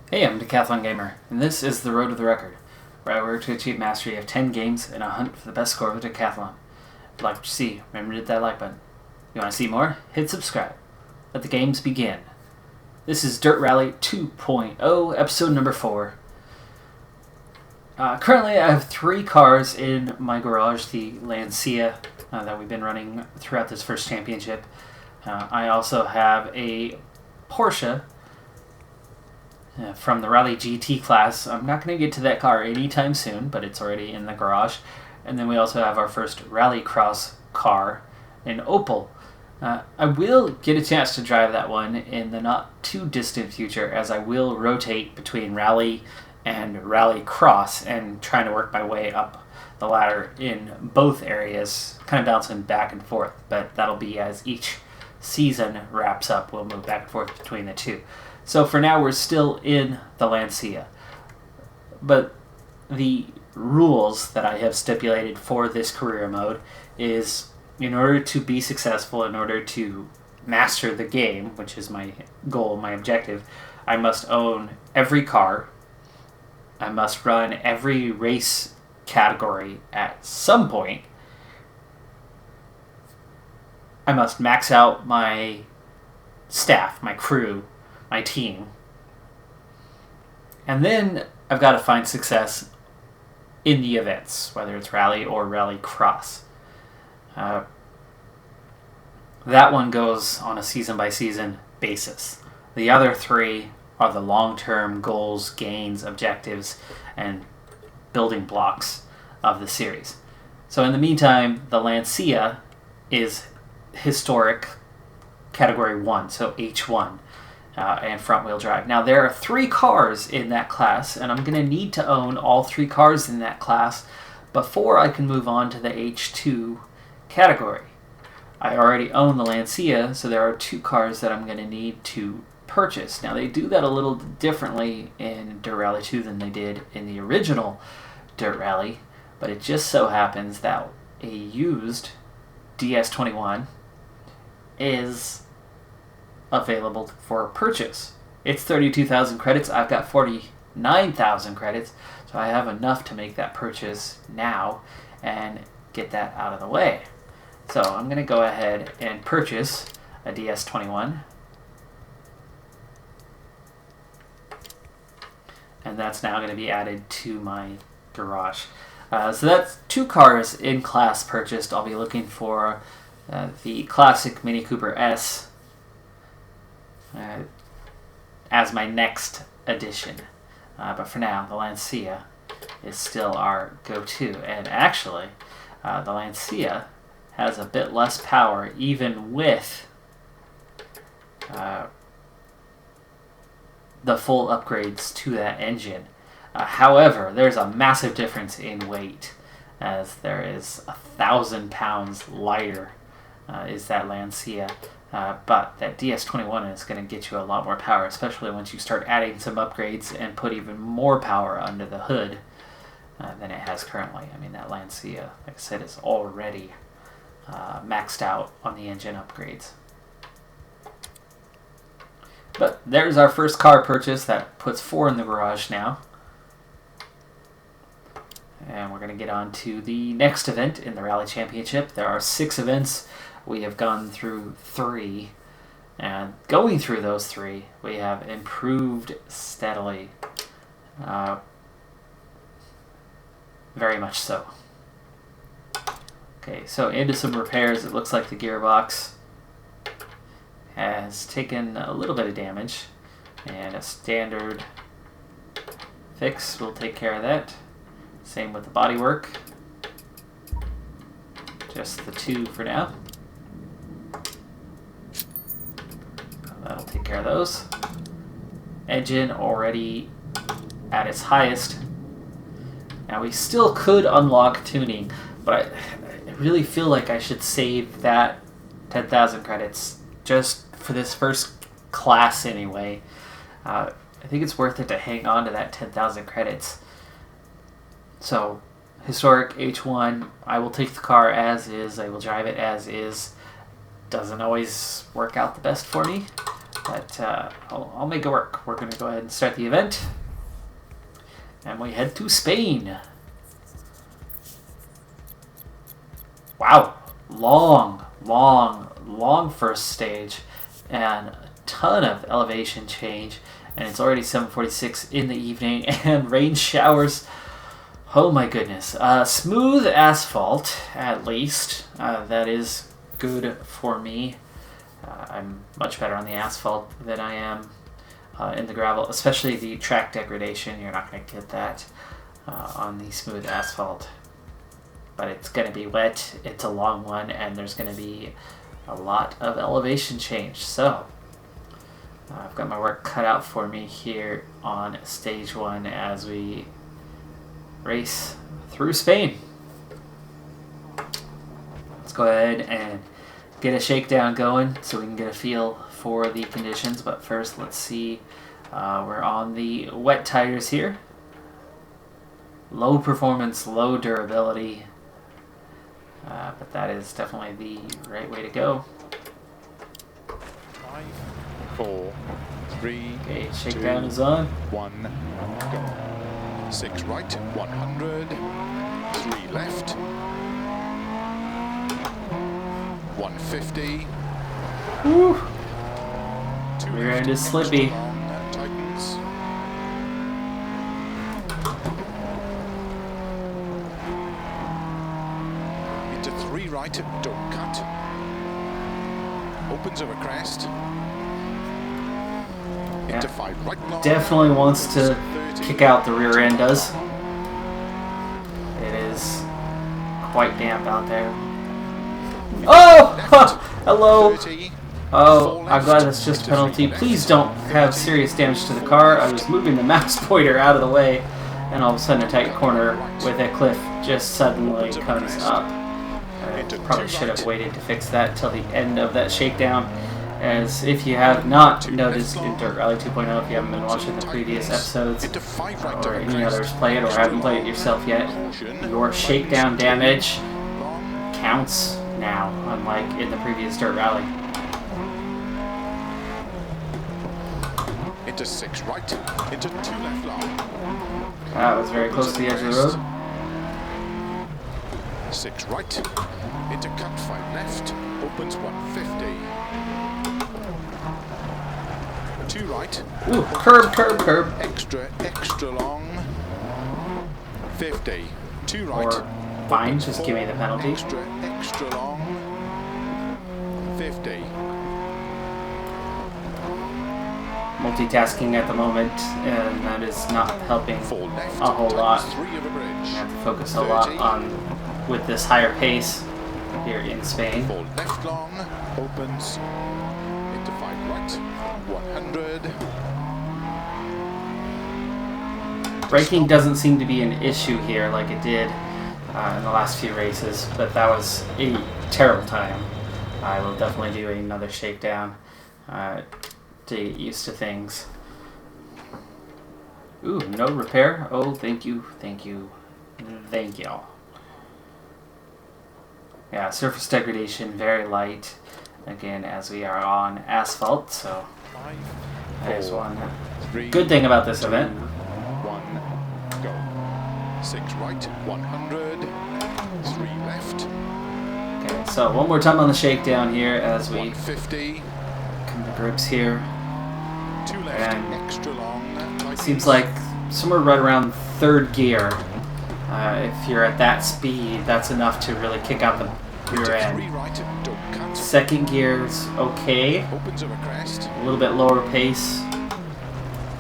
Hey, I'm Decathlon Gamer, and this is The Road to the Record, where I work to achieve mastery of 10 games in a hunt for the best score of the Decathlon. If you'd like to see, remember to hit that like button. If you want to see more, hit subscribe. Let the games begin. This is Dirt Rally 2.0, episode number 4. Currently, I have 3 cars in my garage, the Lancia that we've been running throughout this first championship. I also have a Porsche from the Rally GT class. I'm not going to get to that car anytime soon, but it's already in the garage. And then we also have our first Rally Cross car, an Opel. I will get a chance to drive that one in the not too distant future, as I will rotate between Rally and Rally Cross and trying to work my way up the ladder in both areas, kind of bouncing back and forth. But that'll be as each season wraps up. We'll move back and forth between the two. So for now, we're still in the Lancia. But the rules that I have stipulated for this career mode is, in order to be successful, in order to master the game, which is my goal, my objective, I must own every car. I must run every race category at some point. I must max out my staff, my crew, my team. And then I've got to find success in the events, whether it's Rally or Rally Cross. That one goes on a season-by-season basis. The other 3 are the long-term goals, gains, objectives, and building blocks of the series. So in the meantime, the Lancia is historic category 1, so H1. And front-wheel drive. Now, there are 3 cars in that class, and I'm going to need to own all 3 cars in that class before I can move on to the H2 category. I already own the Lancia, so there are 2 cars that I'm going to need to purchase. Now, they do that a little differently in Dirt Rally 2 than they did in the original Dirt Rally, but it just so happens that a used DS21 is available for purchase. It's 32,000 credits. I've got 49,000 credits, so I have enough to make that purchase now and get that out of the way. So I'm going to go ahead and purchase a DS21, and that's now going to be added to my garage. So that's 2 cars in class purchased. I'll be looking for the classic Mini Cooper S as my next addition. But for now, the Lancia is still our go-to. And actually, the Lancia has a bit less power, even with the full upgrades to that engine. However, there's a massive difference in weight, as there is 1,000 pounds lighter is that Lancia. But that DS21 is going to get you a lot more power, especially once you start adding some upgrades and put even more power under the hood than it has currently. I mean, that Lancia, like I said, is already maxed out on the engine upgrades. But there's our first car purchase. That puts 4 in the garage now. And we're going to get on to the next event in the Rally Championship. There are 6 events. We have gone through 3, and going through those 3, we have improved steadily. Very much so. Okay, so into some repairs. It looks like the gearbox has taken a little bit of damage, and a standard fix will take care of that. Same with the bodywork. Just the 2 for now. That'll take care of those. Engine already at its highest. Now we still could unlock tuning, but I really feel like I should save that 10,000 credits just for this first class anyway. I think it's worth it to hang on to that 10,000 credits. So, historic H1, I will take the car as is. I will drive it as is. Doesn't always work out the best for me, But I'll make it work. We're going to go ahead and start the event. And we head to Spain. Wow. Long first stage. And a ton of elevation change. And it's already 7:46 in the evening. And rain showers. Oh my goodness. Smooth asphalt, at least. That is good for me. I'm much better on the asphalt than I am in the gravel, especially the track degradation. You're not going to get that on the smooth asphalt. But it's going to be wet, it's a long one, and there's going to be a lot of elevation change. So, I've got my work cut out for me here on stage 1 as we race through Spain. Let's go ahead and get a shakedown going so we can get a feel for the conditions. But first, let's see. We're on the wet tires here. Low performance, low durability. But that is definitely the right way to go. 5, 4, 3, okay, shakedown is on. 1, go. 6 right, 100. 3 left. 150. Woo! 2 Rear left, end is slippy. long, tightens. Into 3 right, don't cut. Opens over crest. Into 5 right, long. Definitely wants to kick out, the rear end does. It is quite damp out there. Oh! Hello! Oh, I'm glad that's just a penalty. Please don't have serious damage to the car. I was moving the mouse pointer out of the way, and all of a sudden a tight corner with a cliff just suddenly comes up. I probably should have waited to fix that till the end of that shakedown, as if you have not noticed in Dirt Rally 2.0, if you haven't been watching the previous episodes, or any others play it or haven't played it yourself yet, your shakedown damage counts now, unlike in the previous Dirt Rally. Into 6 right, into 2 left long. That was very close to the edge of the road. 6 right, into cut 5 left, opens 150. 2 right. Ooh, curb. Extra long. 50. 2 right. Or fine, just give me the penalty. Extra long. 50. Multitasking at the moment, and that is not helping left, a whole lot. 3 over bridge. I have to focus a lot on with this higher pace here in Spain. 4 left long, opens into 5 right, 100. Braking doesn't seem to be an issue here like it did in the last few races, but that was a terrible time. I will definitely do another shakedown to get used to things. Ooh, no repair. Oh, thank you. Yeah, surface degradation, very light. Again, as we are on asphalt, so there's one good thing about this event. 1, go. 6 right, 100. 3 left. Okay, so one more time on the shakedown here as we 150. come to grips here. 2 left, And extra long. seems like somewhere right around 3rd gear. If you're at that speed, that's enough to really kick out the rear end. 3 right, don't cut. 2nd gear's okay. Opens over crest. A little bit lower pace.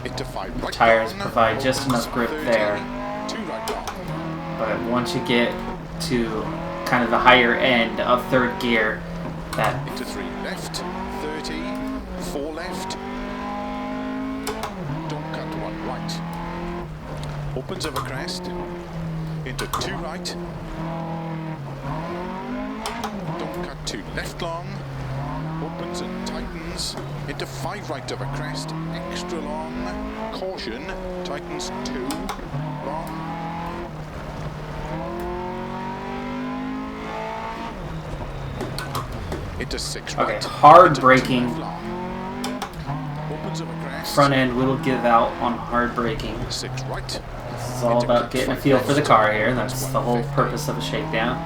Into 5 right. Tires long. provide just enough grip 30. there. 2 right long. But once you get to kind of the higher end of 3rd gear, that Into 3 left. 30. 4 left. Don't cut 1 right. Opens over crest. Into 2 right. Don't cut 2 left long. Opens and tightens. Into 5 right over crest. Extra long. Caution. Tightens 2 long. Into 6 okay, right. hard Into 2 braking. left long. crest. front end will give out on hard braking. 6 right. This is all about getting a feel for the car here. That's the whole purpose of a shakedown.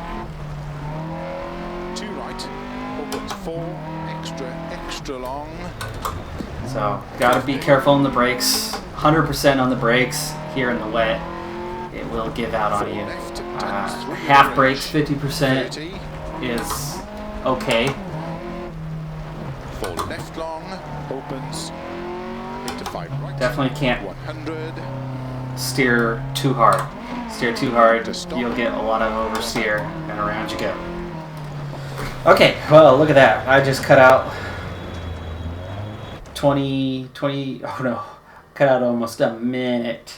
2 right. Opens 4. Extra long. So, gotta be careful on the brakes. 100% on the brakes here in the wet. It will give out on you. Half brakes, 50% is okay. 4 left long. Opens. Into 5 right. Definitely can't 100. steer too hard. Steer too hard, you'll get a lot of oversteer, and around you go. Okay, well, look at that. I just cut out 20, oh no, cut out almost a minute.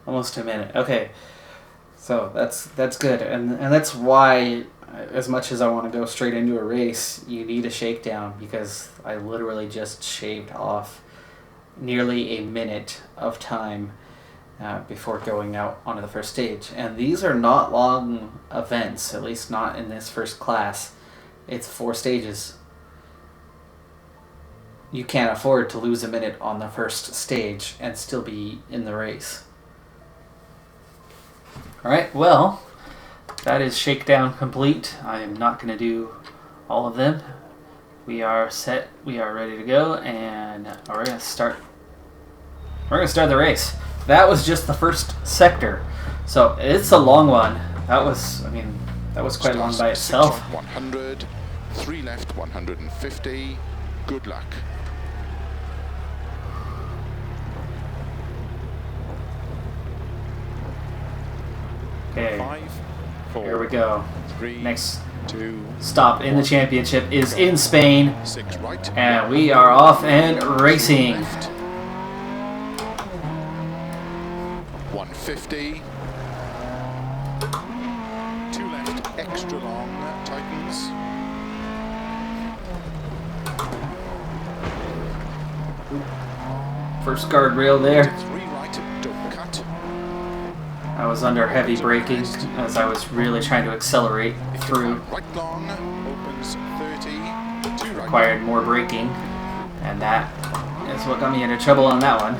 Almost a minute. Okay, so that's good, and that's why, as much as I want to go straight into a race, you need a shakedown, because I literally just shaved off nearly a minute of time before going out onto the first stage. And these are not long events, at least not in this first class. It's 4 stages. You can't afford to lose a minute on the first stage and still be in the race. Alright, well, that is shakedown complete. I am not going to do all of them. We are set, we are ready to go, and we're going to start the race. That was just the first sector, so it's a long one. That was quite long by itself. 100, 3 left, 150. Good luck. Okay, 5, 4, here we go. 3, Next 2, stop in the championship is in Spain, 6 right, and we are off and racing. left, 150. 2 left, extra long, tightens. First guardrail there. 3 right, don't cut. I was under heavy braking as I was really trying to accelerate through. Right long, opens 30. 2 right. Required more braking, and that is what got me into trouble on that one.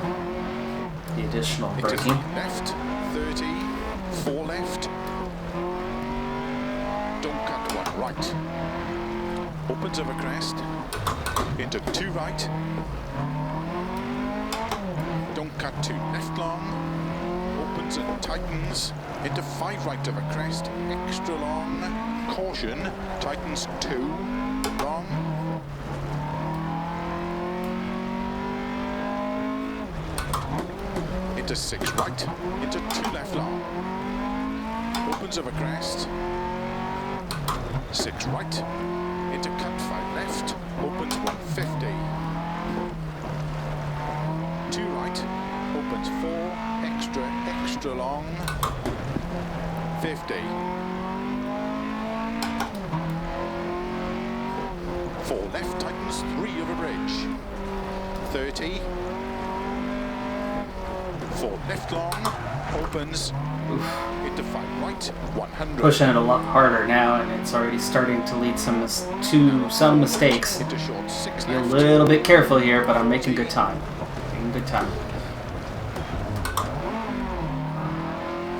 The additional Into braking. 3 left, 30. 4 left. Don't cut 1 right. Opens over crest. Into 2 right. Don't cut 2 left long. Opens and tightens. Into 5 right over crest. Extra long. Caution. Tightens 2 long. Into 6 right. Into 2 left long. Opens over crest. 6 right. Into cut 5 left. Opens 150. 2 right. Opens 4. Extra long. 50. 4 left, tightens 3 over bridge. 30. 4 left long. Opens. Into 5 right. 100. Pushing it a lot harder now, and it's already starting to lead to some mistakes. Into short 6 Be a left. little bit careful here, but I'm making good time. Making good time.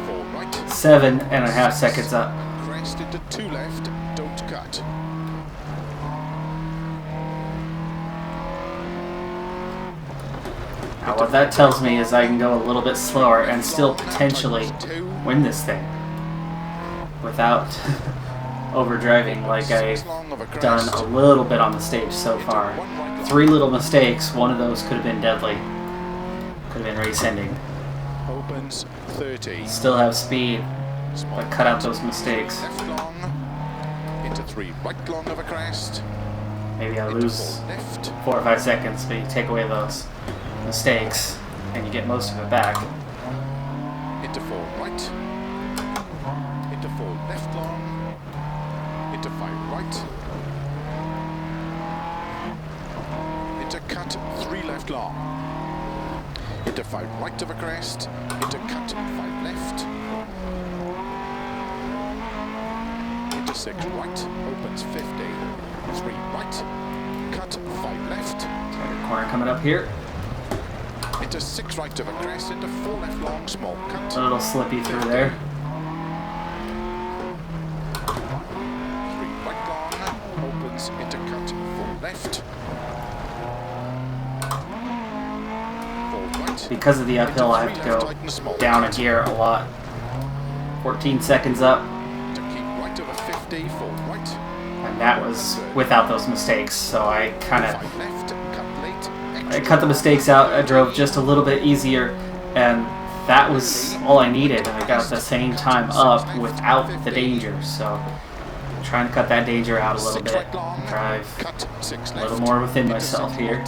4 right. 7.5 seconds up. Crest into 2 left. Don't cut. Now what that tells me is I can go a little bit slower and still potentially win this thing without overdriving like I've done a little bit on the stage so far. 3 little mistakes, one of those could have been deadly. Could have been race ending. Opens 30. Still have speed, but cut out those mistakes. Left long. Into 3 right long over crest. Maybe I Into lose 4 left. 4 or 5 seconds, but you take away those mistakes and you get most of it back. Into 4 right. Into 4 left long. Into 5 right. Into cut 3 left long. Into 5 right over crest. Into cut 5 left. Into 6 right. Opens 50. 3 right. Cut 5 left. Corner coming up here. into 6 right of a crest, into 4 left long, small cut. A little slippy through there. 3 right long, opens into cut, 4 left. 4 right. Because of the uphill, I have to go down a gear a lot. 14 seconds up. To keep right over 50, 4 right. And that was without those mistakes, so I kind of 5 left, cut late. I cut the mistakes out. I drove just a little bit easier, and that was all I needed. I got the same time up without the danger, so I'm trying to cut that danger out a little bit. Drive a little more within myself here.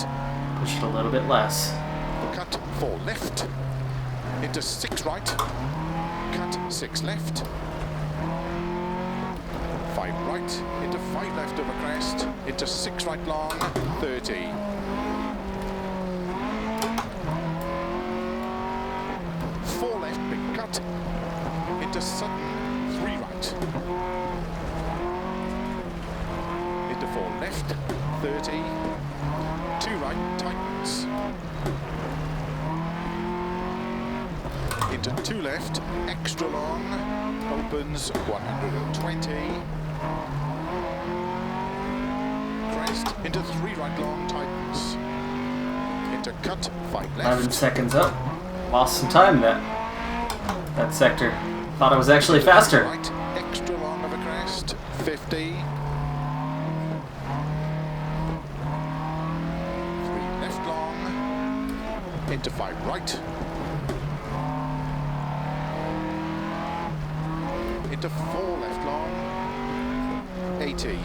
Push it a little bit less. Cut 4 left, into 6 right, cut 6 left, 5 right, into 5 left over crest, into 6 right long, 30. 4 left, big cut, into sudden, 3 right, into 4 left, 30, 2 right, tightens. Into 2 left, extra long, opens 120. Crest, into 3 right long, tightens. Into cut, 5 left. 11 seconds up. Lost some time that sector. Thought I was actually faster. Right, extra long of a crest, 50. 3 left long, into 5 right. Into 4 left long, 80.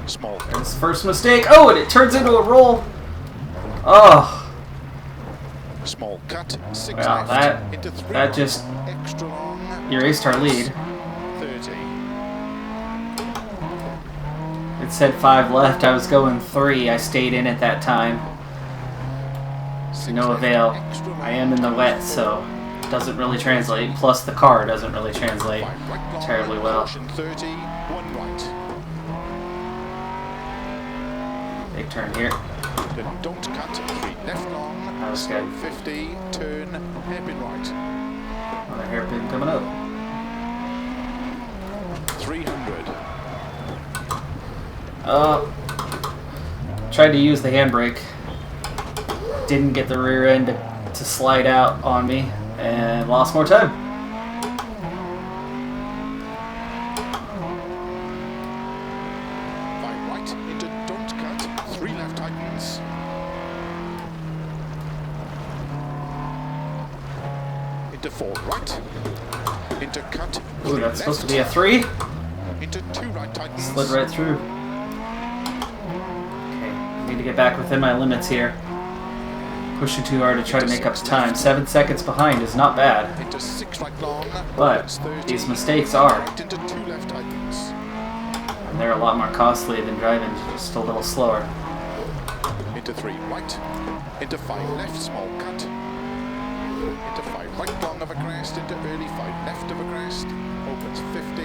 Small. There's first mistake. Oh, and it turns into a roll. Oh. Small cut, 6 Wow, left. Into 3 that right, just extra long, erased our lead. 30. It said 5 left. I was going 3. I stayed in at that time. 6 No left, avail. extra long, I am in the wet, so it doesn't really translate. Plus the car doesn't really translate 5 right long, terribly well. caution 30, 1 right. Big turn here. Then don't cut, 3 left long, That was good. 50, turn, hairpin right. Another hairpin coming up. 300. Tried to use the handbrake. Didn't get the rear end to slide out on me and lost more time. 5 right, into don't cut, 3 left tightens. Into 4 right, into cut, Ooh, 3 that's supposed to left. be a 3. Into 2 right tightens. Slid right through. Okay, need to get back within my limits here. Pushing too hard to try to make up time. 7 seconds behind is not bad, Into 6 right long, but 30, these mistakes are, right into 2 left tightens. and they're a lot more costly than driving just a little slower. Into 3 right, into 5 left, small cut. Into 5 right long of a crest, into early 5 left of a crest. Opens 50.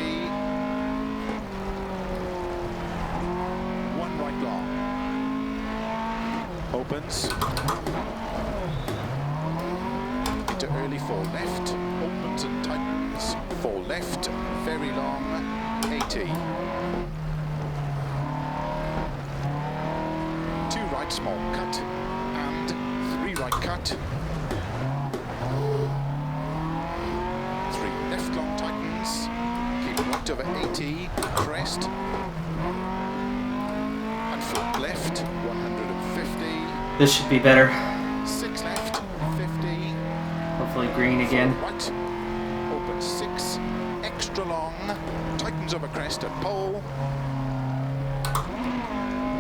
1 right long. Opens. Into early 4 left, opens and tightens. 4 left, very long, 80. 2 right, small cut, and 3 right cut. 3 left long tightens, keep right over 80, crest, and flat left, 150. This should be better. 6 left, 50. Hopefully green again. Right, open 6, extra long, tightens over crest at pole.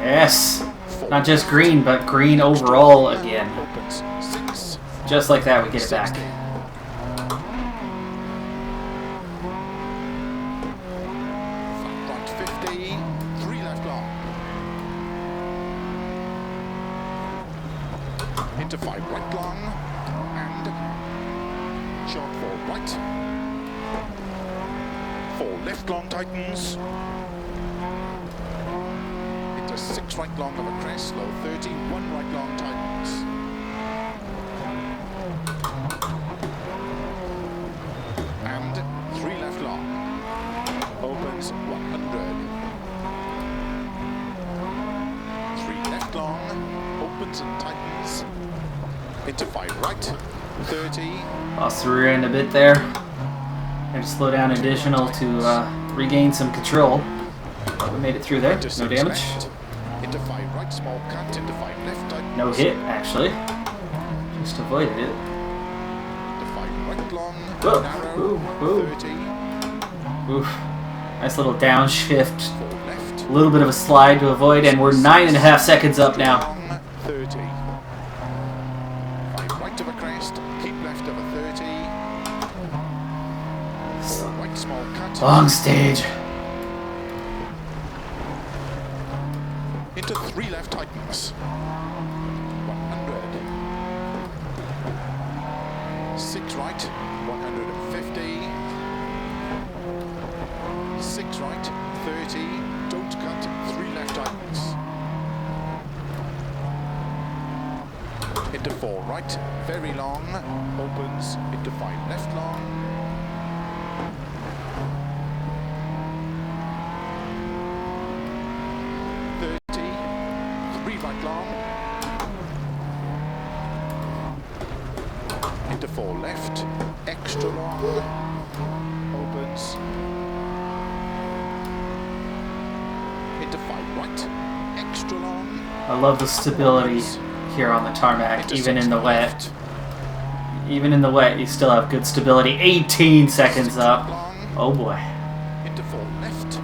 Yes! 4 Not just green, but green overall again. Opens 6. Just like that, we get it 60. back. Flat right 50, 3 left long. Into 5 right long, and short 4 right. 4 left long tightens. Into 6 right long of a crest, slow 30, 1 right long tightens. opens and tightens. Into 5 right, 30. Lost the rear end a bit there. Had to slow down additional to regain some control. But we made it through there. No damage. Left. Into 5 right, small cut. Into 5 left, tightens. No hit, actually. Just avoided it. Into 5 right, long. Whoa. Narrow. Ooh, ooh. 30. Oof. Nice little downshift. 4 left. A little bit of a slide to avoid, and we're 9.5 seconds up now. Long, 30. 5 right of a crest. Keep left of a 30. 4 right, small cut. Long stage. Into 3 left, tightens. 100. 6 right, 150. 6 right, 30. Don't cut. 3 left, tightens. Into 4 right, very long. Opens. Into 5 left, long. 3 right long. Into 4 left, extra long. Opens. Into 5 right, extra long. I love the stability here on the tarmac, Into even 6 in the wet. left, Even in the wet, you still have good stability. 18 seconds 6 up. long. Oh boy. Into 4 left,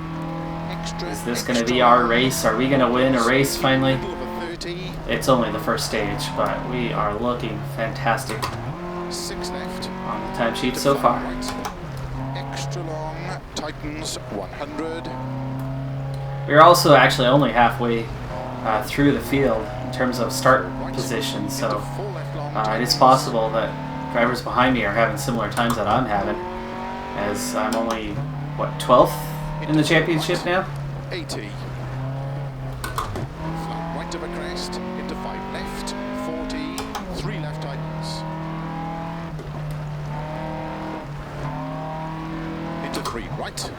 extra. Is this going to extra be our long. race? Are we going to win a race finally? Middle of a 30. It's only the first stage, but we are looking fantastic 6 left. on the timesheet Into so 5 far. right, extra long. Tightens 100. We're also actually only halfway through the field in terms of start position, so Into 4 left long. it is possible that drivers behind me are having similar times that I'm having, as I'm only, what, 12th in the championship now? 80. Flat right of a crest. Into 5 left. 40. 3 left, tightens. Into 3 right.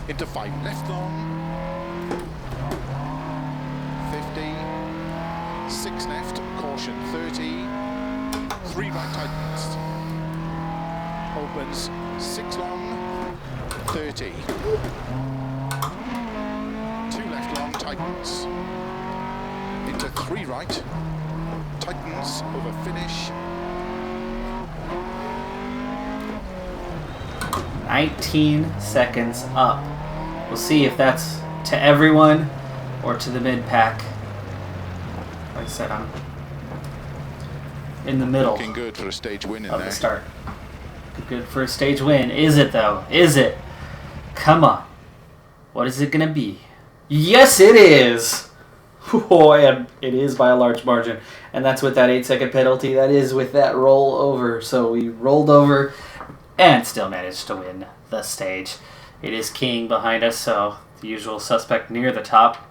Into 5 left long. 50. 6 left. Caution 30. 3 right, tightens. Opens. 6 long. 30. 2 left long, tightens. Into 3 right. Tightens over finish. 19 seconds up. We'll see if that's to everyone or to the mid-pack. Like I said, I'm in the middle Looking good for a stage win in of there. the start. Good for a stage win. Is it, though? Is it? Come on. What is it going to be? Yes, it is! Oh, and it is by a large margin. And that's with that 8-second penalty. That is with that roll over. So we rolled over and still managed to win the stage. It is King behind us, so the usual suspect near the top.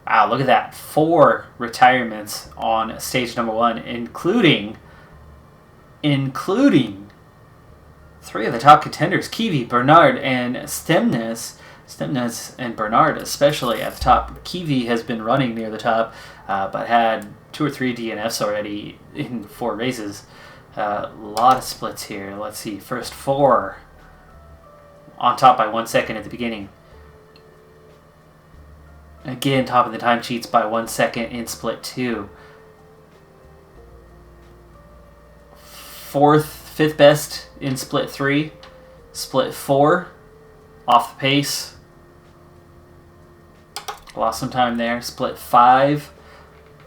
Wow, look at that. 4 retirements on stage number 1, including 3 of the top contenders, Kiwi, Bernard, and Stemnes. Stemnes and Bernard especially at the top. Kiwi has been running near the top, but had 2 or 3 DNFs already in 4 races. A lot of splits here. Let's see. First 4 on top by 1 second at the beginning. Again, top of the timesheets by 1 second in split 2. 5th best in split 3. Split 4, off the pace. Lost some time there. Split 5,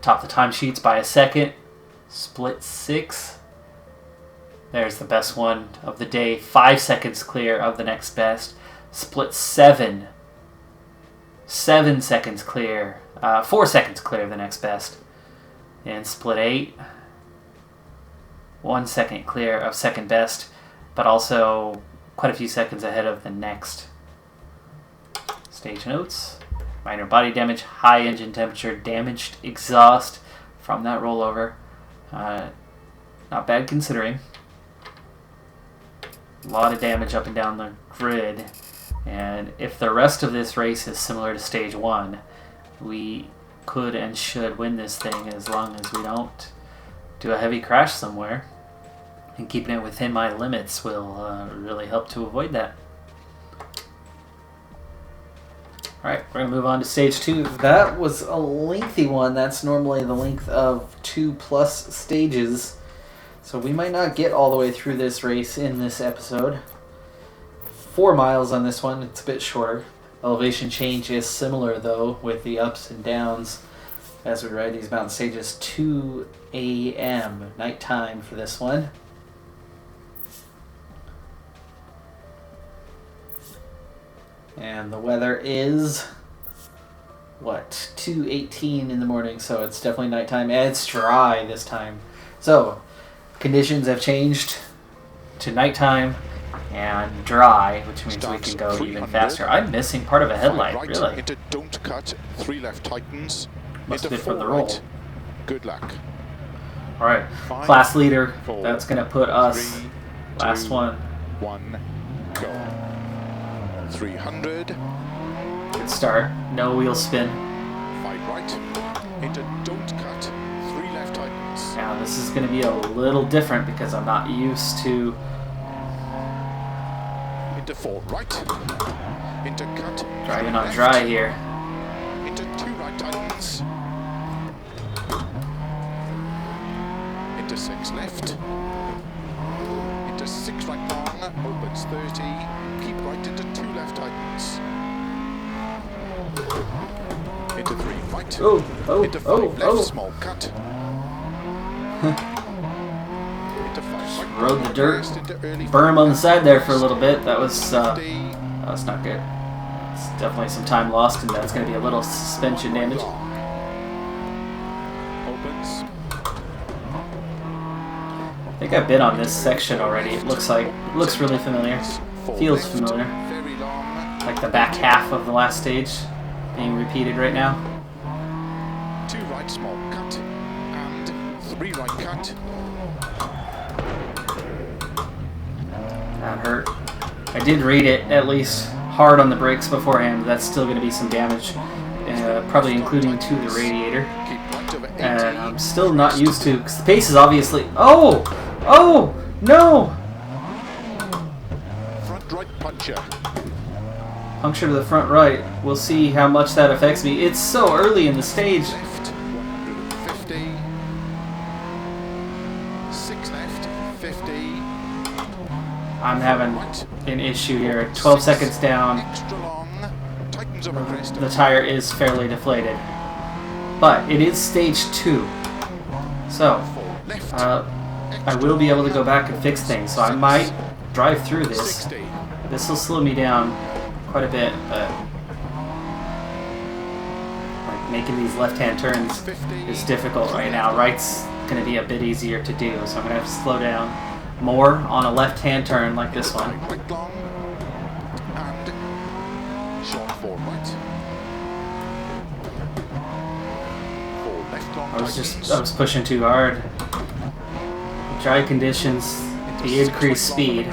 top the timesheets by 1 second. Split 6. There's the best one of the day. 5 seconds clear of the next best. Split 7. 7 seconds clear. 4 seconds clear of the next best. And split 8. 1 second clear of second best, but also quite a few seconds ahead of the next. Stage notes. Minor body damage, high engine temperature, damaged exhaust from that rollover. Not bad considering. A lot of damage up and down the grid. And if the rest of this race is similar to stage 1, we could and should win this thing as long as we don't do a heavy crash somewhere. And keeping it within my limits will really help to avoid that. Alright, we're going to move on to stage 2. That was a lengthy one. That's normally the length of 2+ stages. So we might not get all the way through this race in this episode. 4 miles on this one. It's a bit shorter. Elevation change is similar, though, with the ups and downs as we ride these mountain stages. 2 a.m. nighttime for this one. And the weather is, what, 2:18 in the morning, so it's definitely nighttime, and it's dry this time. So, conditions have changed to nighttime and dry, which means we can go even faster. I'm missing part of a headlight, right, really. Into don't cut, 3 left tightens. Must have into been from 4 the roll. right. Good luck. Alright, 5, class leader, 4, that's going to put us, 3, last 2, one. 1, go. 300. Good start, no wheel spin. 5 right, into don't cut, 3 left tightens. Now this is going to be a little different because I'm not used to Into 4 right, into cut, driving 3 on left, dry here. into 2 right tightens, into 6 left, into 6 right long, opens 30, keep right into 2 left tightens, into 3 right, into 5 left, small cut, into 5 right, Rode the dirt crest, into early berm 5 on the left, side there for a little bit. That was 50, not good. It's definitely some time lost, and that's going to be a little suspension damage. opens, I think I've been on this section already. It looks really familiar. 4 Feels left, familiar. very long, Like the back half of the last stage being repeated right now. 2 right small cut and 3 right cut. That hurt. I did read it at least hard on the brakes beforehand. That's still going to be some damage, probably including to the radiator. Keep right over 80. And I'm still not used to, because the pace is obviously... Oh! Oh! No! Front right puncher. Puncture to the front right. We'll see how much that affects me. It's so early in the stage. Left 150. 6 left 50. I'm having an issue here. 12 seconds down. Extra long. Tightens over crest. The tire is fairly deflated. But it is stage 2. So, 4 left. I will be able to go back and fix things. So I might drive through this. 60. This will slow me down quite a bit, but like making these left-hand turns 50. is difficult right now. Right's going to be a bit easier to do, so I'm going to have to slow down more on a left-hand turn like this one. Right long. And short 4 right. 4 left long. I was pushing too hard. Dry conditions, the increased speed.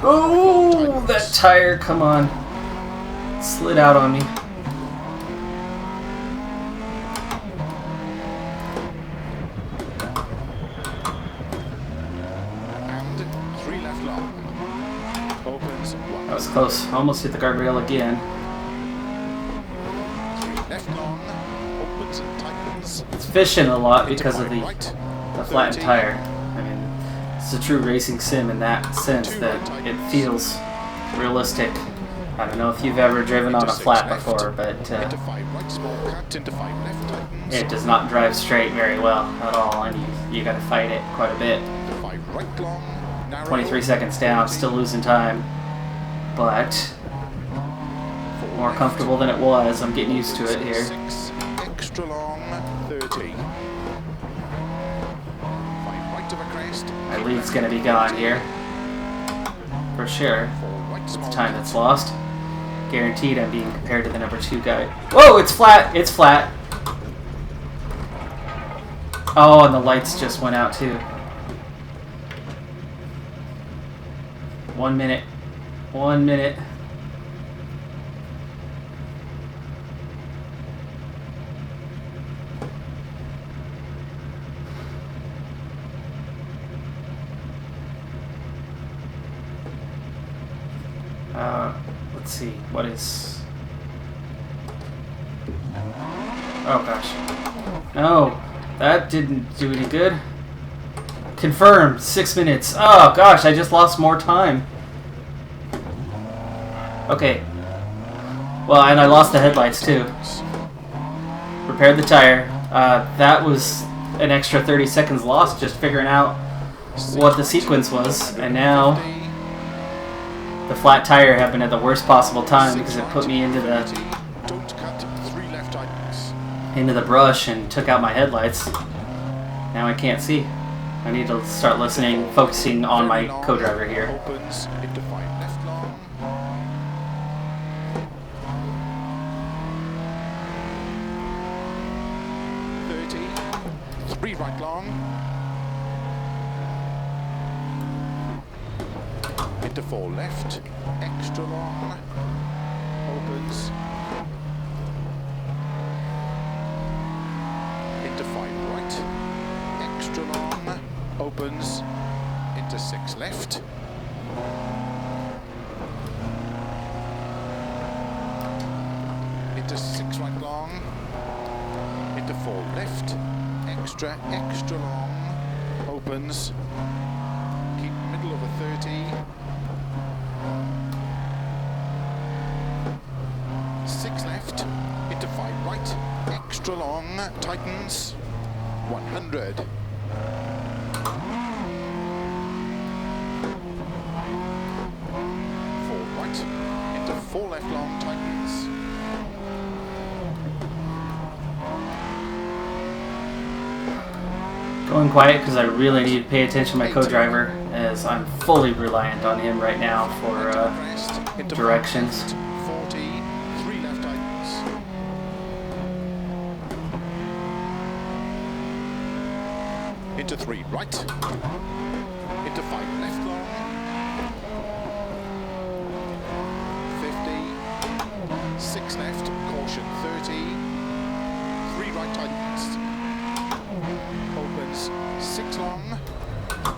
Oh, that tire, come on. Slid out on me. And 3 left long. Opens 1. That was close. Almost hit the guardrail again. 3 left long. Opens and tightens. It's fishing a lot because of Right. the flattened tire. I mean, it's a true racing sim in that sense that it feels realistic. I don't know if you've ever driven on a flat before, but Into 5 right small cut, into 5 left tightens. it does not drive straight very well at all, and you got to fight it quite a bit. Into 5 right long, narrow. 23 seconds down, still losing time, but more comfortable than it was. I'm getting used to it here. 6 extra long, 30. 5 right of a crest. My lead's going to be gone here, for sure. 4 right small The time that's lost. Guaranteed I'm being compared to the number 2 guy. Whoa, it's flat! It's flat! Oh, and the lights just went out too. 1 minute. 1 minute. let's see, what is... Oh gosh. No, that didn't do any good. Confirmed, 6 minutes. Oh gosh, I just lost more time. Okay. Well, and I lost the headlights too. Repaired the tire. That was an extra 30 seconds lost just figuring out what the sequence was. And now the flat tire happened at the worst possible time because it put me into the brush and took out my headlights. Now I can't see. I need to start listening, focusing on my co-driver here. Opens into 5 left long. 30. 3 right long. Into 4 left. Extra long. Opens. Into 5 right. Extra long. Opens into 6 left. Into 6 right long. Into 4 left. Extra long. Opens. Keep middle over 30. 6 left. Into 5 right. Extra long. Tightens. 100. 4 left long, tightens. Going quiet because I really need to pay attention to my co-driver, as I'm fully reliant on him right now for directions. 40, 3 left tightens. Into 3 right. Into 5 left long. 6 left, caution 30, 3 right tightens, opens 6 long,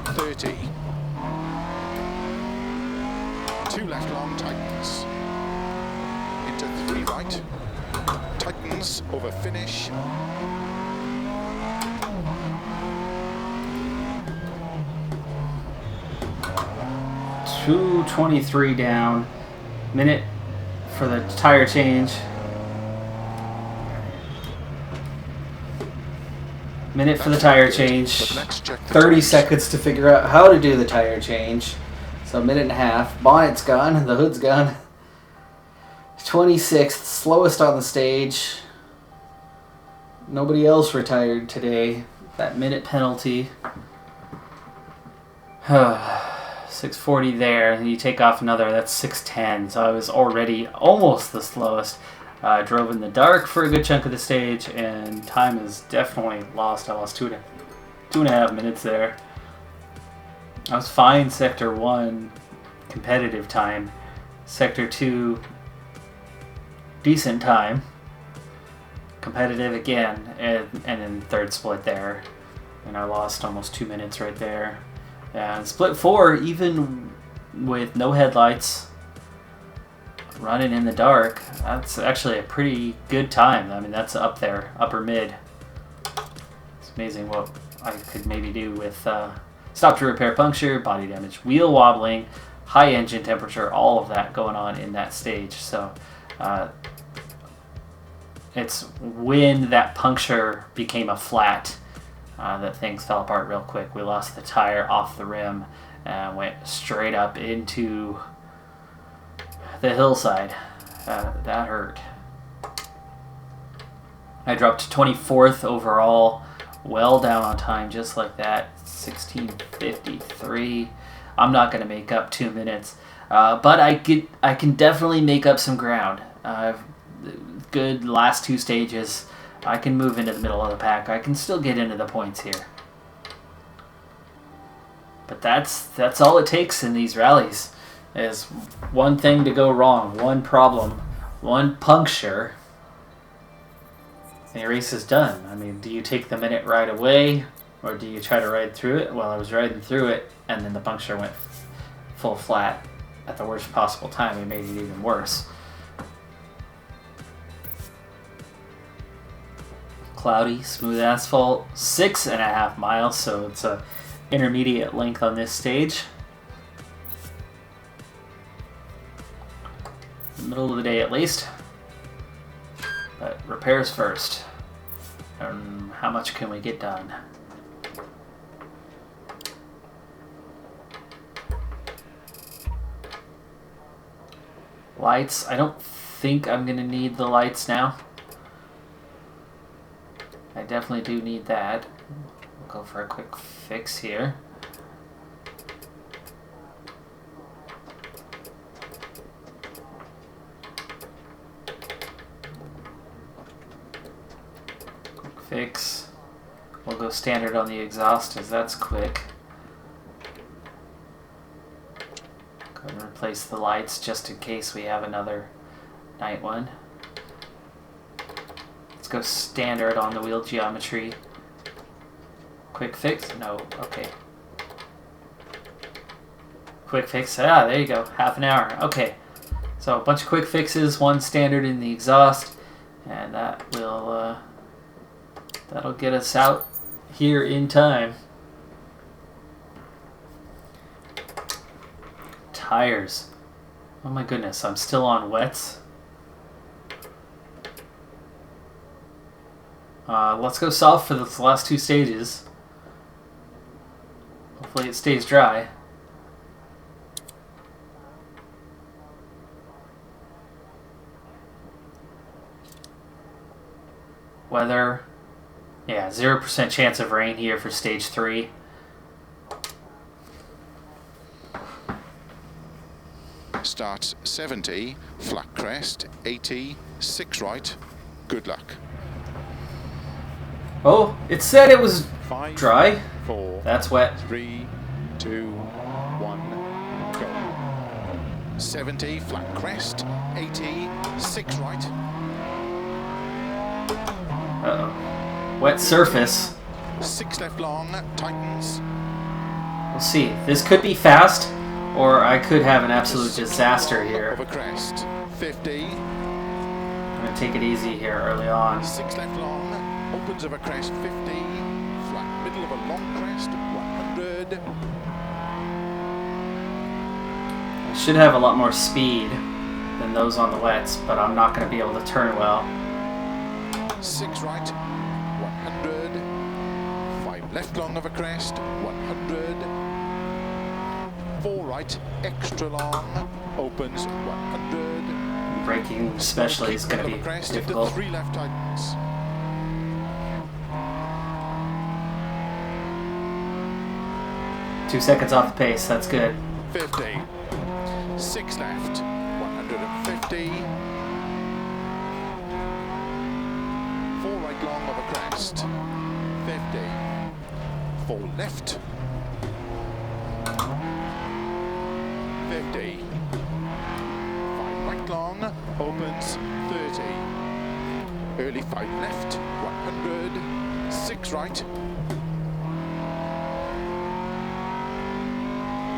30, 2 left long tightens, into 3 right, tightens over finish, 2:23 down, minute for the tire change. Minute for the tire change. 30 seconds to figure out how to do the tire change. So a minute and a half. Bonnet's gone. The hood's gone. 26th. Slowest on the stage. Nobody else retired today. That minute penalty. 6:40 there, and you take off another, that's 6:10, so I was already almost the slowest. Drove in the dark for a good chunk of the stage, and time is definitely lost. I lost two and a half minutes there. I was fine Sector 1, competitive time. Sector 2, decent time. Competitive again, and then third split there. And I lost almost 2 minutes right there. And split 4, even with no headlights, running in the dark, that's actually a pretty good time. I mean, that's up there, upper mid. It's amazing what I could maybe do with stop to repair puncture, body damage, wheel wobbling, high engine temperature, all of that going on in that stage. So it's when that puncture became a flat that things fell apart real quick. We lost the tire off the rim and went straight up into the hillside. That hurt. I dropped 24th overall, well down on time, just like that. 16:53. I'm not going to make up 2 minutes, but I can definitely make up some ground. Good last 2 stages. I can move into the middle of the pack. I can still get into the points here. But that's all it takes in these rallies, is one thing to go wrong, one problem, one puncture, and your race is done. I mean, do you take the minute right away, or do you try to ride through it? Well, I was riding through it, and then the puncture went full flat. at the worst possible time, it made it even worse. Cloudy, smooth asphalt, 6.5 miles, so it's a intermediate length on this stage. Middle of the day at least. But repairs first. How much can we get done? Lights. I don't think I'm going to need the lights now. I definitely do need that. We'll go for a quick fix here. Quick fix. We'll go standard on the exhaust as that's quick. Go and replace the lights just in case we have another night one. Let's go standard on the wheel geometry. Quick fix? No, okay. Quick fix, there you go, half an hour. Okay, so a bunch of quick fixes, one standard in the exhaust, and that will, that'll get us out here in time. Tires. Oh my goodness, I'm still on wets. Let's go soft for the last two stages. Hopefully it stays dry. Weather. Yeah, 0% chance of rain here for stage 3. Starts 70, flat crest, 80, 6 right. Good luck. Oh, it said it was 5, dry. 4. That's wet. 3, 2, 1, go. 70, flat crest, 80, 6 right. Uh-oh. Wet surface. 6 left long, tightens. We'll see. This could be fast, or I could have an absolute disaster here. Over crest, 50. I'm going to take it easy here early on. 6 left long, opens of a crest, 50. Flat middle of a long crest, 100. I should have a lot more speed than those on the wets, but I'm not going to be able to turn well. 6 right, 100. 5 left long of a crest, 100. 4 right, extra long, opens 100. Braking especially is going to be difficult. 3 left tightens. 2 seconds off the pace, that's good. 50. 6 left, 150. 4 right long of a crest, 50. 4 left, 50. 5 right long, opens 30. Early 5 left, 100. 6 right,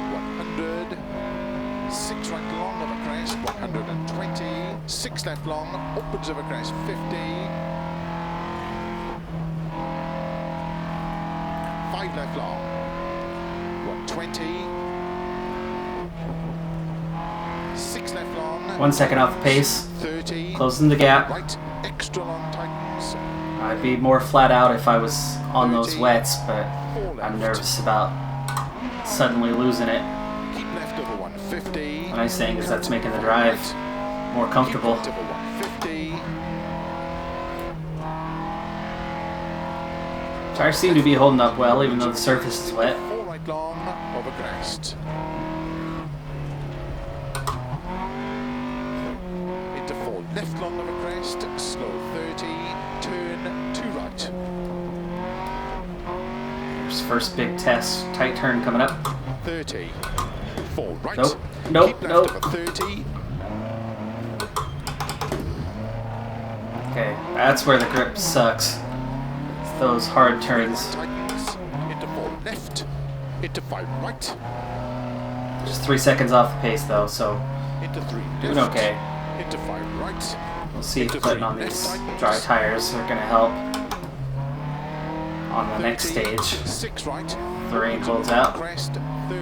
100. 6 right long of a crest, 120. 6 left long, opens of a crest, 50. 5 left long, 120. 6 left long. 1 second off the pace. 30. Closing the gap. Right, extra long tightens. I'd be more flat out if I was on those wets, but I'm nervous about suddenly losing it. Keep left over 150. The nice thing is that's making the drive more comfortable. Keep left over 150. Tires seem to be holding up well, even though the surface is wet. 4 right long over crest. Into 4 left long over crest, slow 30, turn 2 right. There's first big test, tight turn coming up. 30, 4 right. Nope, nope, Keep left nope. over 30. Okay, that's where the grip sucks. It's those hard turns. Tightens, into 4 left, into 5 right. Just 3 seconds off the pace though, so Into 3 doing left. okay. Into 5 right. We'll see if Into putting 3 on left these tightens. dry tires are going to help on the next 30, stage. 6 right. The rain holds out. Crest 30. 4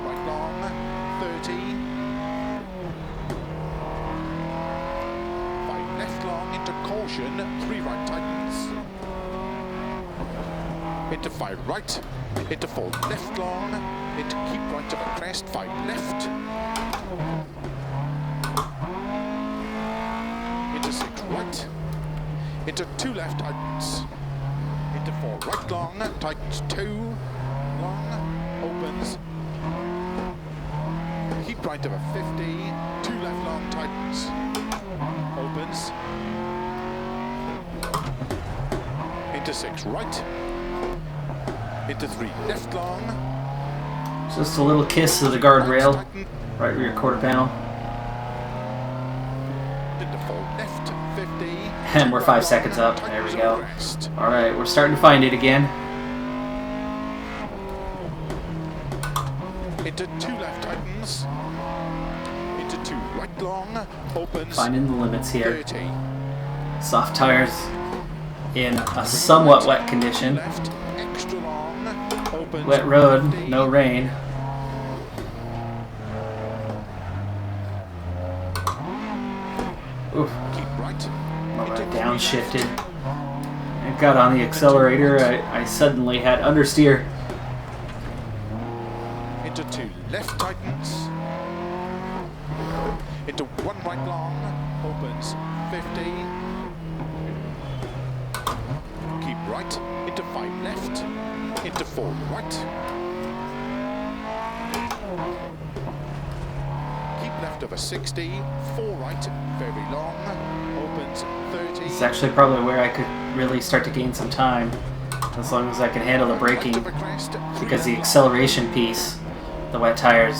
right long 30. 5 left long into caution. 3 right tightens. Into 5 right. Into 4 left long. Into keep right of a crest. 5 left. Into 6 right. Into 2 left tightens. Into 4 right long, tightens 2 long, opens. Keep right of a 50, 2 left long tightens, opens. Into 6 right. Into 3 left long. Just a little kiss of the guardrail, right rear quarter panel. Into 4 left, 50. And we're 5 seconds up. There we go. Alright, we're starting to find it again. Into 2 left tightens. Into 2 right long, opens. Finding the limits here. 30. Soft tires in a somewhat wet condition. Left, extra long, opens. Wet road, 50. no rain. Oof. Keep right. When Into I 3 downshifted left. and got on the accelerator, I suddenly had understeer. Into 2 left tightens. Into 1 right long, opens 50. Keep right. Into 5 left. Into 4 right. Keep left of a 60. 4 right, very long. Opens 30. This is actually probably where I could really start to gain some time, as long as I can handle the braking, Right of a crest, 3 because the left long. acceleration piece, the wet tires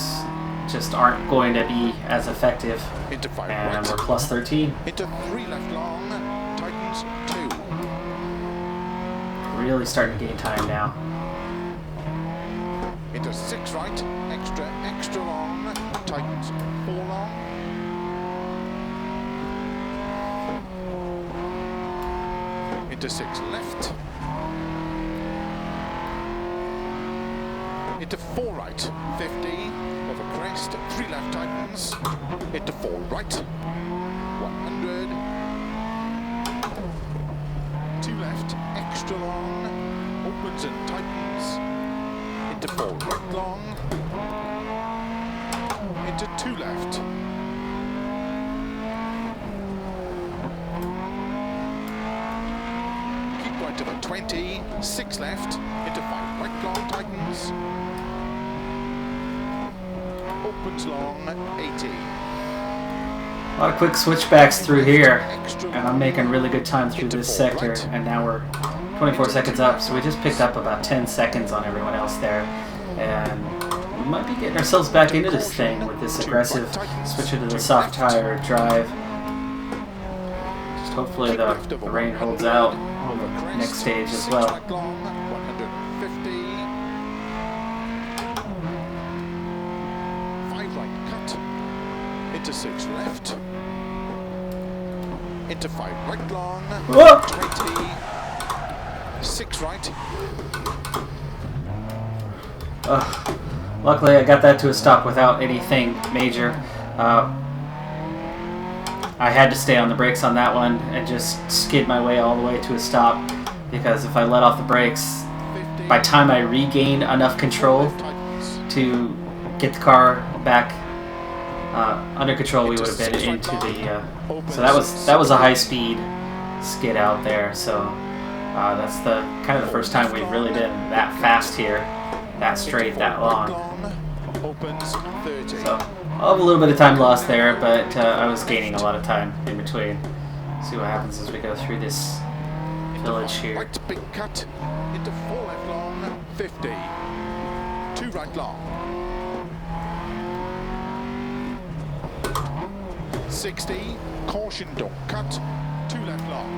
just aren't going to be as effective. Into 5 And right. we're plus 13. Into 3 left long. Tightens 2. Really starting to gain time now. Into 6 right, extra long, tightens 4 long. Into 6 left. Into 4 right, 50, over crest, 3 left tightens. Into 4 right, 100. 2 left, extra long, opens and tightens. Into 4 right long, into 2 left. Keep right of a 20, 6 left, into 5 right long tightens. Opens long, 80. A lot of quick switchbacks through here, and I'm making really good time through this sector, and now we're 24 seconds up, so we just picked up about 10 seconds on everyone else there, and we might be getting ourselves back into this thing with this aggressive switching to the soft tire drive. Just hopefully the rain holds out on the next stage as well. 150. 5 right cut. Into 6 left. Into 5 right long. Whoa! 20. 6 right. Luckily I got that to a stop without anything major. I had to stay on the brakes on that one and just skid my way all the way to a stop, because if I let off the brakes, 50. by the time I regained enough control to get the car back under control, we would have been into the. So that was a high speed skid out there. So that's the kind of the first time we've really been that fast here, that straight, that long. Opens 30. So I'll have a little bit of time lost there, but I was gaining a lot of time in between. See what happens as we go through this village here. Right big cut. Into 4 left long. 50. 2 right long. 60. Caution, don't cut. 2 left long.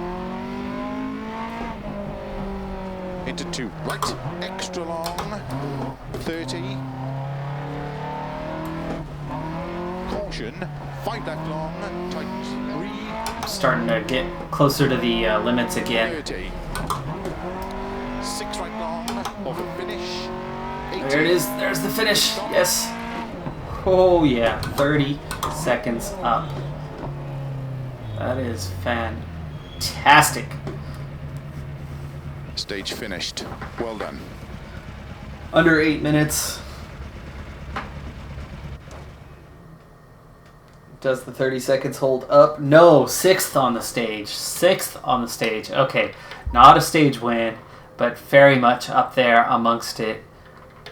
Into 2 right. Extra long. 30. caution, 5 left long, tightens 3. I'm starting to get closer to the limits again. 30. 6 right long, over finish. 80. There it is. There's the finish. Yes. Oh yeah, 30 seconds up. That is fantastic. Stage finished. Well done. Under 8 minutes. Does the 30 seconds hold up? No, 6th on the stage. 6th on the stage. Okay, not a stage win, but very much up there amongst it.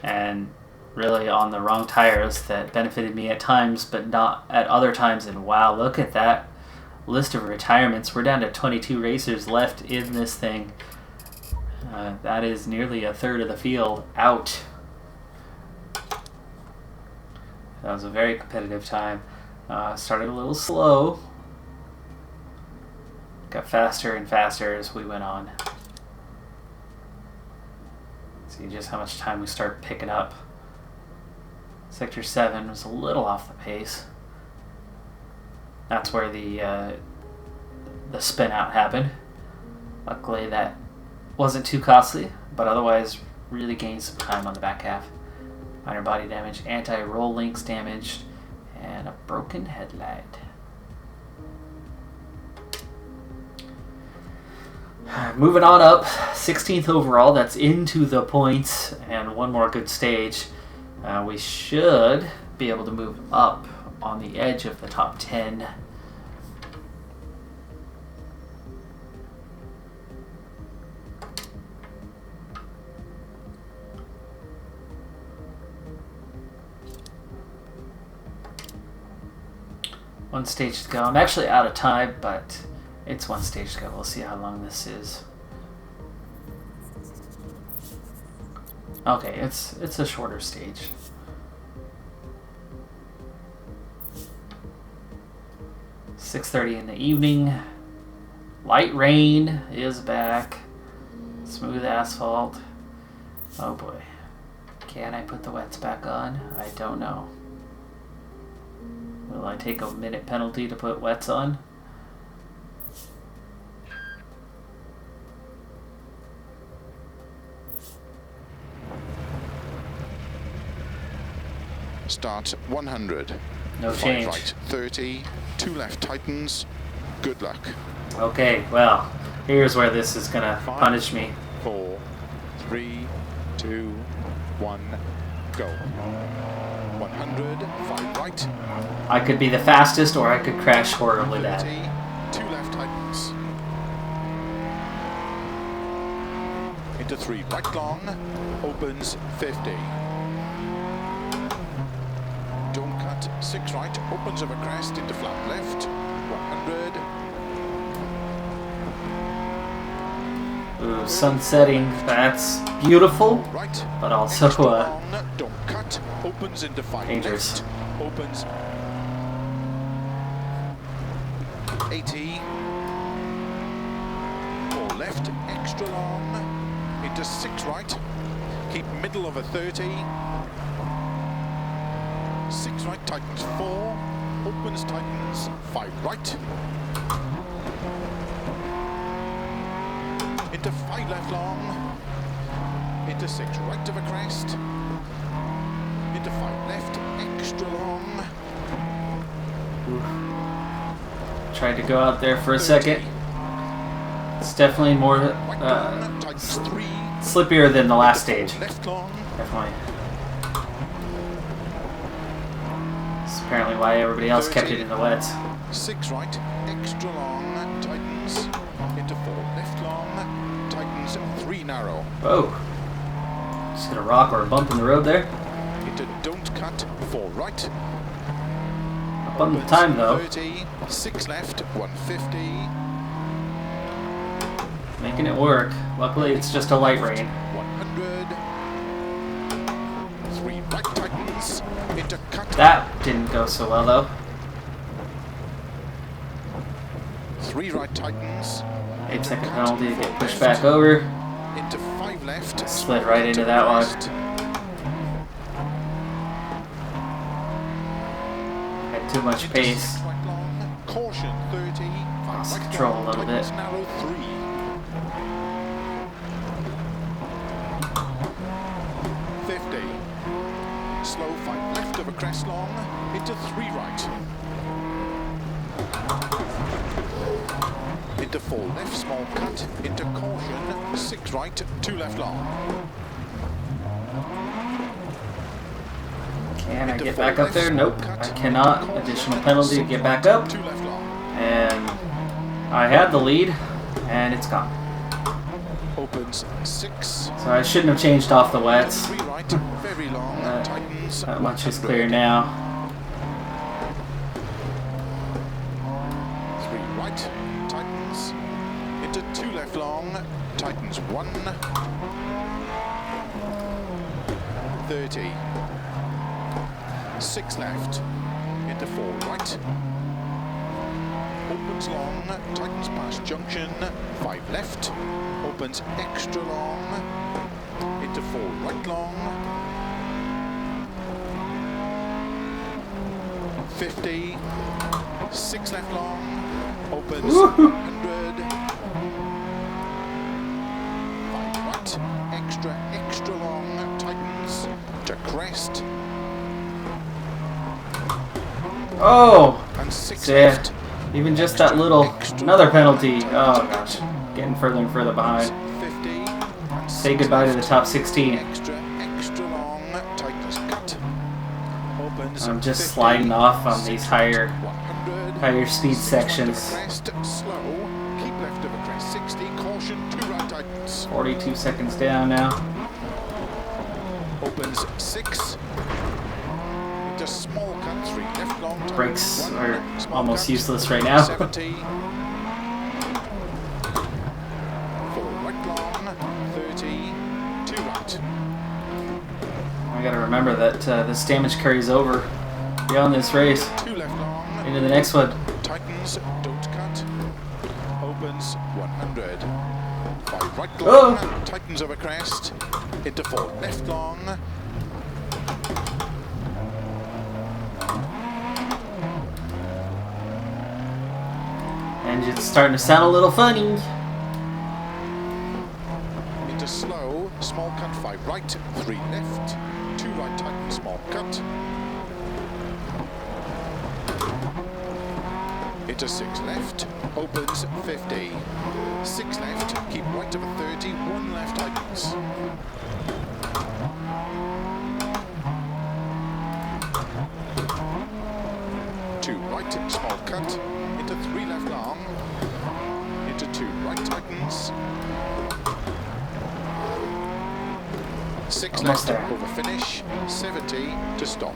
And really on the wrong tires that benefited me at times, but not at other times. And wow, look at that list of retirements. We're down to 22 racers left in this thing. That is nearly a third of the field out. That was a very competitive time. Started a little slow. Got faster and faster as we went on. See just how much time we start picking up. Sector 7 was a little off the pace. That's where the spin out happened. Luckily that wasn't too costly, but otherwise really gained some time on the back half. Minor body damage, anti-roll links damaged, and a broken headlight. Moving on up, 16th overall, that's into the points, and one more good stage. We should be able to move up on the edge of the top 10. One stage to go. I'm actually out of time, but it's one stage to go. We'll see how long this is. Okay, it's a shorter stage. .30 in the evening. Light rain is back. Smooth asphalt. Oh boy. Can I put the wets back on? I don't know. Will I take a minute penalty to put wets on? Start 100. No 5 change. right 30. 2 left tightens. Good luck. Okay, well, here's where this is gonna 5, punish me. 4, 3, 2, 1, go. 100, 5 right. I could be the fastest, or I could crash horribly 30, bad. 2 left tightens. Into 3 right long, opens 50. Don't cut, 6 right, opens over crest into flat left, 100. Ooh, sun setting, that's beautiful, Right, but also long, don't cut, opens into 5 dangerous. left, opens 80. 4 left, extra long, into 6 right, keep middle of a 30. 6 right, tightens 4, opens, tightens 5 right. Into 5 left long, into 6 right of a crest, into 5 left, extra long. Tried to go out there for a second. It's definitely more Right long, tightens 3, slippier than the last stage. left long, Definitely. That's apparently why everybody else kept it in the wets. 6 right, extra long, tightens, into 4 left long, tightens 3 narrow, Oh. Just hit a rock or a bump in the road there. into don't cut, 4 right, Up on the time though. 30, 6 left, 150, Making it work. Luckily it's just a light rain. 100, 3 right tightens, into cut, That didn't go so well though. 3 right tightens, 8-second penalty to get pushed back over. into 5 left, Slid right into that one. crest, Had too much pace. Right long. Caution 30. Lost Right control long. a little bit. Tightens narrow 3. 50. Slow 5 left of a crest long. Into 3 right. Into 4 left, small cut. Into caution 6 right, 2 left long. Can I get back up there? Nope, I cannot. Additional penalty to get back up. And I had the lead, and it's gone. Opens 6. So I shouldn't have changed off the wets. 3 right, very long. Tightens. That much is clear now. 3 right, tightens. Into 2 left long. Tightens 1. 30. 6 left, into 4 right, opens long, tightens past junction, 5 left, opens extra long, into 4 right long, 50, 6 left long, opens 100, 5 right, extra long, tightens to crest. Oh! And 6 Yeah. left. Even just that little, another penalty. Oh gosh, getting further and further behind. 50. And Say goodbye to the top 16. extra long. Tightness cut. Opens. I'm just 50, sliding off on these higher 100. speed sections. Crest, slow. Keep left of a crest. 60. Caution. 2 right tightens. 42 seconds down now. Opens 6. Into small cut. 3 left long. Tightens. Brakes 1, are small almost cut, useless right now. 70. 4 right long. 30. 2 right. I gotta remember that this damage carries over beyond this race 2 left long. into the next one. Tightens, don't cut. Opens 100. 5 right long. Oh. Tightens over crest. Into 4 left long. Engine's starting to sound a little funny. Into slow. Small cut. 5 right. 3 left. 2 right. Tighten. Small cut. Into 6 left. Opens 50. 6 left. Keep right of a 30. 1 left. Tightens. Right, small cut, into 3 left long, into 2 right tightens, 6 Almost left there. over finish, 70 to stop.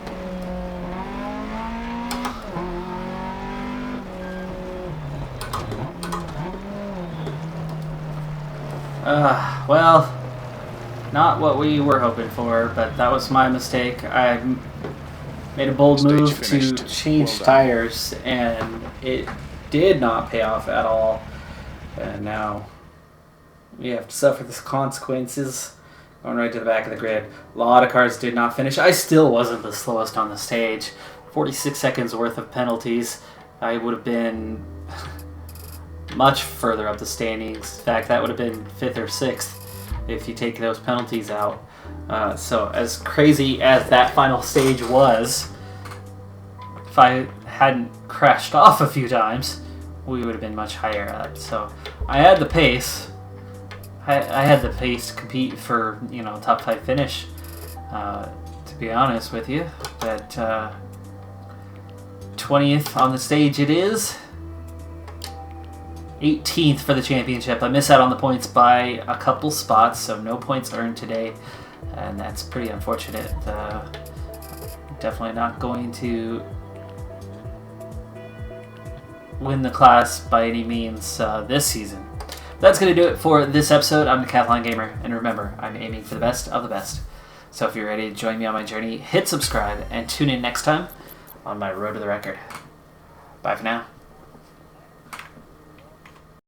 Well, not what we were hoping for, but that was my mistake. I made a bold Stage move to finished. change Well done. tires, and it did not pay off at all. And now we have to suffer the consequences. Going right to the back of the grid. A lot of cars did not finish. I still wasn't the slowest on the stage. 46 seconds worth of penalties. I would have been much further up the standings. In fact, that would have been 5th or 6th if you take those penalties out. So as crazy as that final stage was, if I hadn't crashed off a few times, we would have been much higher up. So I had the pace. I had the pace to compete for, top 5 finish, to be honest with you. But 20th on the stage it is. 18th for the championship. I miss out on the points by a couple spots, so no points earned today. And that's pretty unfortunate. Definitely not going to win the class by any means this season. That's going to do it for this episode. I'm Decathlon Gamer, and remember, I'm aiming for the best of the best. So if you're ready to join me on my journey, hit subscribe and tune in next time on my road to the record. Bye for now.